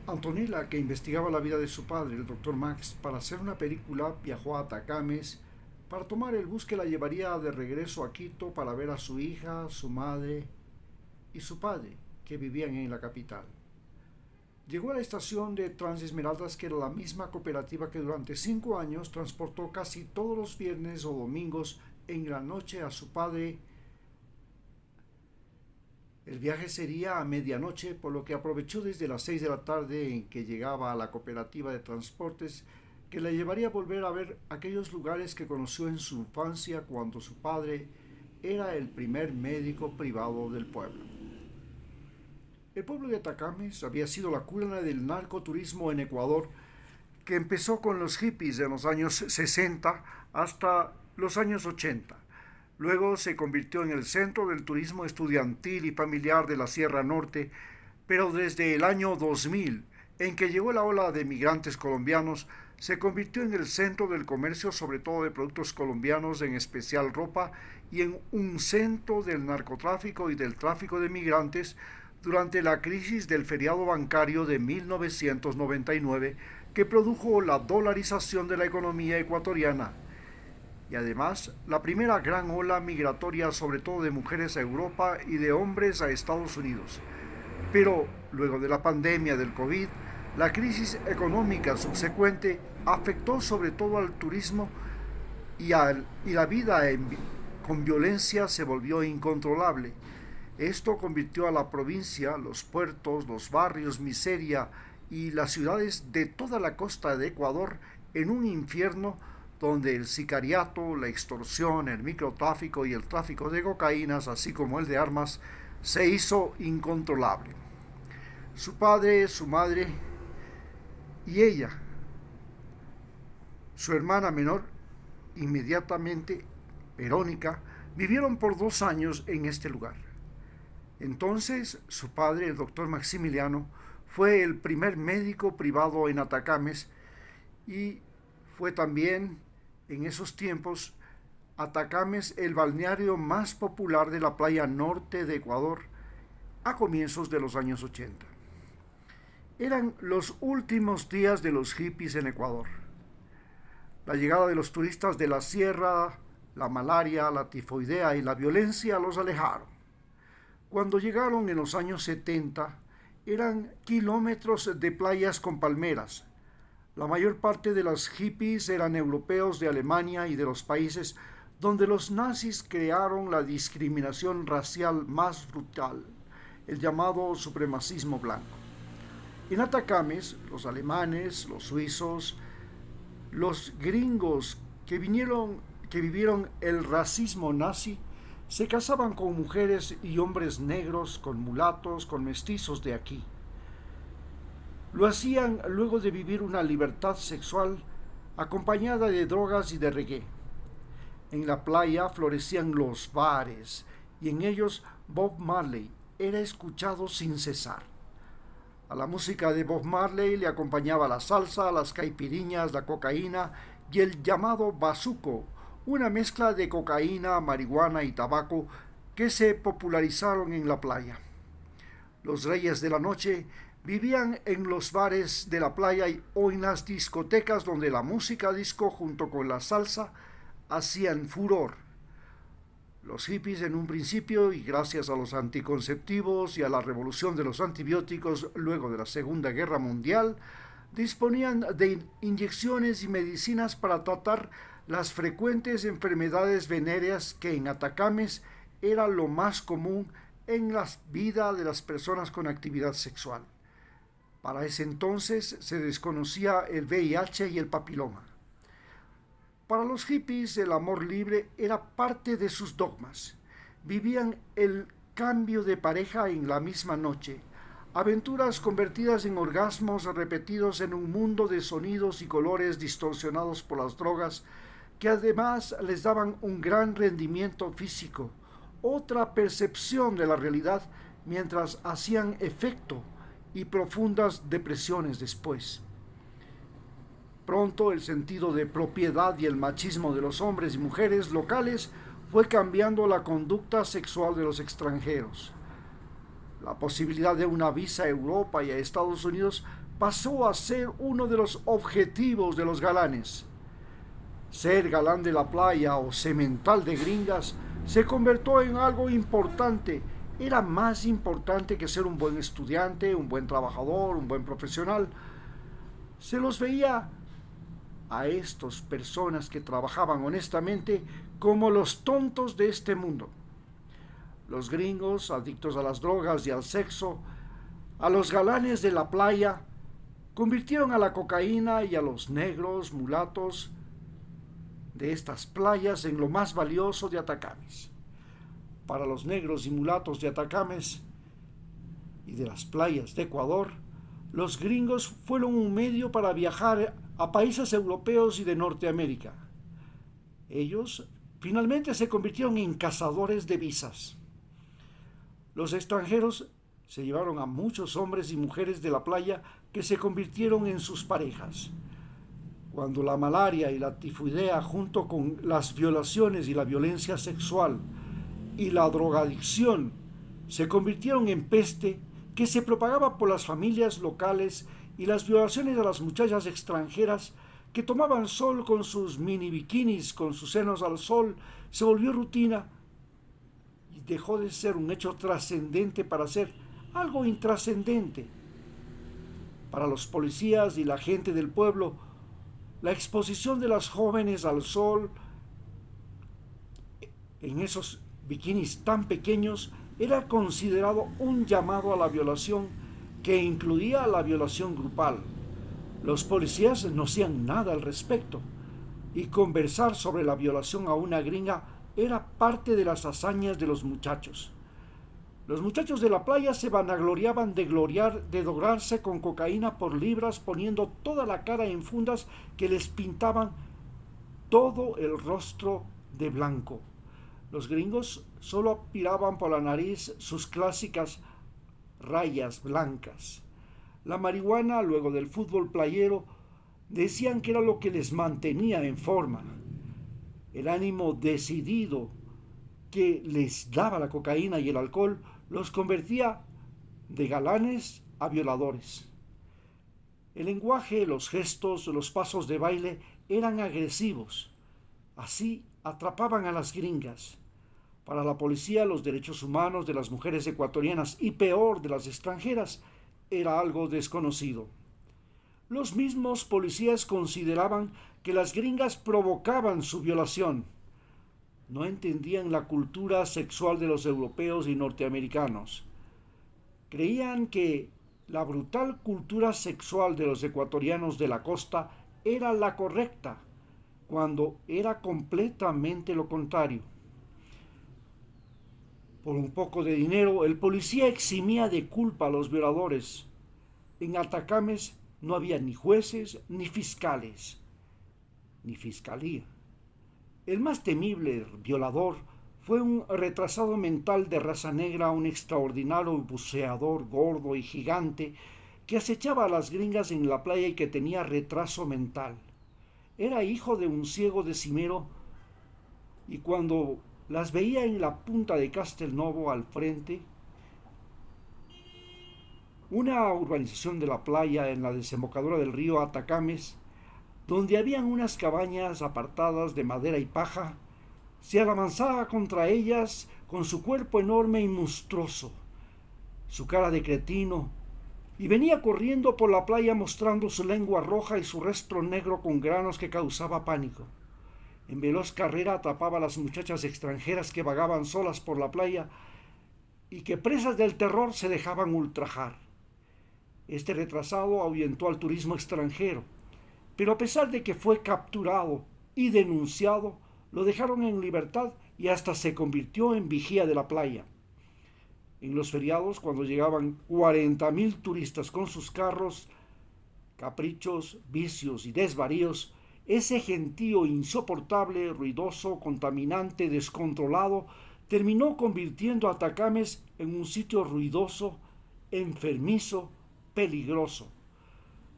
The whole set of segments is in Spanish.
Antonella, que investigaba la vida de su padre, el Dr. Max, para hacer una película, viajó a Atacames para tomar el bus que la llevaría de regreso a Quito para ver a su hija, su madre y su padre, que vivían en la capital. Llegó a la estación de Transesmeraldas, que era la misma cooperativa que durante 5 años transportó casi todos los viernes o domingos en la noche a su padre. El viaje sería a medianoche, por lo que aprovechó desde las 6 de la tarde en que llegaba a la cooperativa de transportes, que le llevaría a volver a ver aquellos lugares que conoció en su infancia cuando su padre era el primer médico privado del pueblo. El pueblo de Atacames había sido la cuna del narcoturismo en Ecuador, que empezó con los hippies en los años 60 hasta los años 80. Luego se convirtió en el centro del turismo estudiantil y familiar de la Sierra Norte, pero desde el año 2000, en que llegó la ola de migrantes colombianos, se convirtió en el centro del comercio, sobre todo de productos colombianos, en especial ropa, y en un centro del narcotráfico y del tráfico de migrantes durante la crisis del feriado bancario de 1999, que produjo la dolarización de la economía ecuatoriana y además la primera gran ola migratoria, sobre todo de mujeres a Europa y de hombres a Estados Unidos. Pero luego de la pandemia del COVID, la crisis económica subsecuente afectó sobre todo al turismo y la vida con violencia se volvió incontrolable. Esto convirtió a la provincia, los puertos, los barrios, miseria y las ciudades de toda la costa de Ecuador en un infierno donde el sicariato, la extorsión, el microtráfico y el tráfico de cocaínas, así como el de armas, se hizo incontrolable. Su padre, su madre y ella, su hermana menor, inmediatamente, Verónica, vivieron por 2 años en este lugar. Entonces, su padre, el doctor Maximiliano, fue el primer médico privado en Atacames y fue también, en esos tiempos, Atacames el balneario más popular de la playa norte de Ecuador a comienzos de los años 80. Eran los últimos días de los hippies en Ecuador. La llegada de los turistas de la sierra, la malaria, la tifoidea y la violencia los alejaron. Cuando llegaron en los años 70, eran kilómetros de playas con palmeras. La mayor parte de los hippies eran europeos de Alemania y de los países donde los nazis crearon la discriminación racial más brutal, el llamado supremacismo blanco. En Atacames, los alemanes, los suizos, los gringos que vivieron el racismo nazi, se casaban con mujeres y hombres negros, con mulatos, con mestizos de aquí. Lo hacían luego de vivir una libertad sexual acompañada de drogas y de reggae. En la playa florecían los bares y en ellos Bob Marley era escuchado sin cesar. A la música de Bob Marley le acompañaba la salsa, las caipiriñas, la cocaína y el llamado bazuco, una mezcla de cocaína, marihuana y tabaco que se popularizaron en la playa. Los reyes de la noche vivían en los bares de la playa o en las discotecas donde la música disco junto con la salsa hacían furor. Los hippies en un principio, y gracias a los anticonceptivos y a la revolución de los antibióticos luego de la Segunda Guerra Mundial, disponían de inyecciones y medicinas para tratar las frecuentes enfermedades venéreas que en Atacames era lo más común en la vida de las personas con actividad sexual. Para ese entonces se desconocía el VIH y el papiloma. Para los hippies el amor libre era parte de sus dogmas. Vivían el cambio de pareja en la misma noche, aventuras convertidas en orgasmos repetidos en un mundo de sonidos y colores distorsionados por las drogas, que además les daban un gran rendimiento físico, otra percepción de la realidad mientras hacían efecto y profundas depresiones después. Pronto el sentido de propiedad y el machismo de los hombres y mujeres locales fue cambiando la conducta sexual de los extranjeros. La posibilidad de una visa a Europa y a Estados Unidos pasó a ser uno de los objetivos de los galanes. Ser galán de la playa o semental de gringas se convirtió en algo importante. Era más importante que ser un buen estudiante, un buen trabajador, un buen profesional. Se los veía a estas personas que trabajaban honestamente como los tontos de este mundo. Los gringos, adictos a las drogas y al sexo, a los galanes de la playa, convirtieron a la cocaína y a los negros, mulatos de estas playas en lo más valioso de Atacames. Para los negros y mulatos de Atacames y de las playas de Ecuador, los gringos fueron un medio para viajar a países europeos y de Norteamérica. Ellos finalmente se convirtieron en cazadores de visas. Los extranjeros se llevaron a muchos hombres y mujeres de la playa que se convirtieron en sus parejas. Cuando la malaria y la tifoidea, junto con las violaciones y la violencia sexual y la drogadicción, se convirtieron en peste que se propagaba por las familias locales, y las violaciones a las muchachas extranjeras que tomaban sol con sus mini bikinis, con sus senos al sol, se volvió rutina y dejó de ser un hecho trascendente para ser algo intrascendente. Para los policías y la gente del pueblo, la exposición de las jóvenes al sol en esos bikinis tan pequeños era considerado un llamado a la violación que incluía la violación grupal. Los policías no hacían nada al respecto, y conversar sobre la violación a una gringa era parte de las hazañas de los muchachos. Los muchachos de la playa se vanagloriaban de drograrse con cocaína por libras, poniendo toda la cara en fundas que les pintaban todo el rostro de blanco. Los gringos solo aspiraban por la nariz sus clásicas rayas blancas. La marihuana, luego del fútbol playero, decían que era lo que les mantenía en forma. El ánimo decidido que les daba la cocaína y el alcohol los convertía de galanes a violadores. El lenguaje, los gestos, los pasos de baile eran agresivos. Así atrapaban a las gringas. Para la policía, los derechos humanos de las mujeres ecuatorianas y peor de las extranjeras era algo desconocido. Los mismos policías consideraban que las gringas provocaban su violación. No entendían la cultura sexual de los europeos y norteamericanos. Creían que la brutal cultura sexual de los ecuatorianos de la costa era la correcta, cuando era completamente lo contrario. Por un poco de dinero, el policía eximía de culpa a los violadores. En Atacames no había ni jueces, ni fiscales, ni fiscalía. El más temible violador fue un retrasado mental de raza negra, un extraordinario buceador gordo y gigante que acechaba a las gringas en la playa y que tenía retraso mental. Era hijo de un ciego decimero, y cuando las veía en la punta de Castelnovo al frente, una urbanización de la playa en la desembocadura del río Atacames, donde habían unas cabañas apartadas de madera y paja, se abalanzaba contra ellas con su cuerpo enorme y monstruoso, su cara de cretino, y venía corriendo por la playa mostrando su lengua roja y su rostro negro con granos que causaba pánico. En veloz carrera atrapaba a las muchachas extranjeras que vagaban solas por la playa y que, presas del terror, se dejaban ultrajar. Este retrasado ahuyentó al turismo extranjero, pero a pesar de que fue capturado y denunciado, lo dejaron en libertad y hasta se convirtió en vigía de la playa. En los feriados, cuando llegaban 40,000 turistas con sus carros, caprichos, vicios y desvaríos, ese gentío insoportable, ruidoso, contaminante, descontrolado, terminó convirtiendo a Atacames en un sitio ruidoso, enfermizo, peligroso.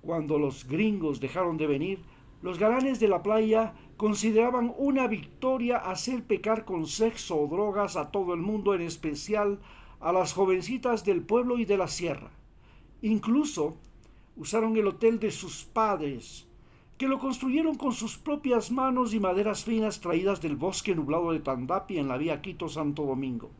Cuando los gringos dejaron de venir, los galanes de la playa consideraban una victoria hacer pecar con sexo o drogas a todo el mundo, en especial a las jovencitas del pueblo y de la sierra. Incluso usaron el hotel de sus padres, que lo construyeron con sus propias manos y maderas finas traídas del bosque nublado de Tandapi en la vía Quito-Santo Domingo.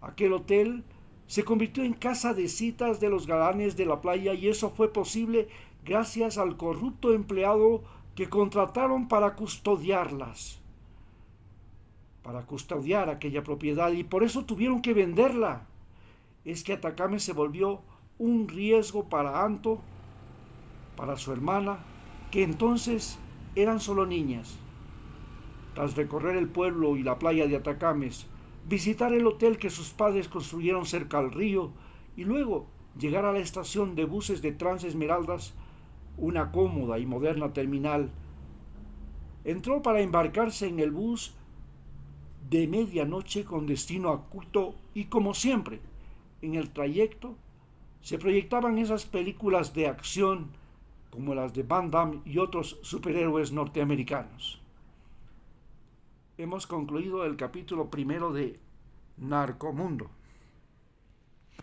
Aquel hotel se convirtió en casa de citas de los galanes de la playa, y eso fue posible gracias al corrupto empleado que contrataron para custodiarlas, para custodiar aquella propiedad, y por eso tuvieron que venderla. Es que Atacama se volvió un riesgo para Anto, para su hermana, que entonces eran solo niñas. Tras recorrer el pueblo y la playa de Atacames, visitar el hotel que sus padres construyeron cerca al río y luego llegar a la estación de buses de Transesmeraldas, una cómoda y moderna terminal, entró para embarcarse en el bus de medianoche con destino a Quito, y como siempre, en el trayecto se proyectaban esas películas de acción como las de Van Damme y otros superhéroes norteamericanos. Hemos concluido el capítulo primero de Narcomundo.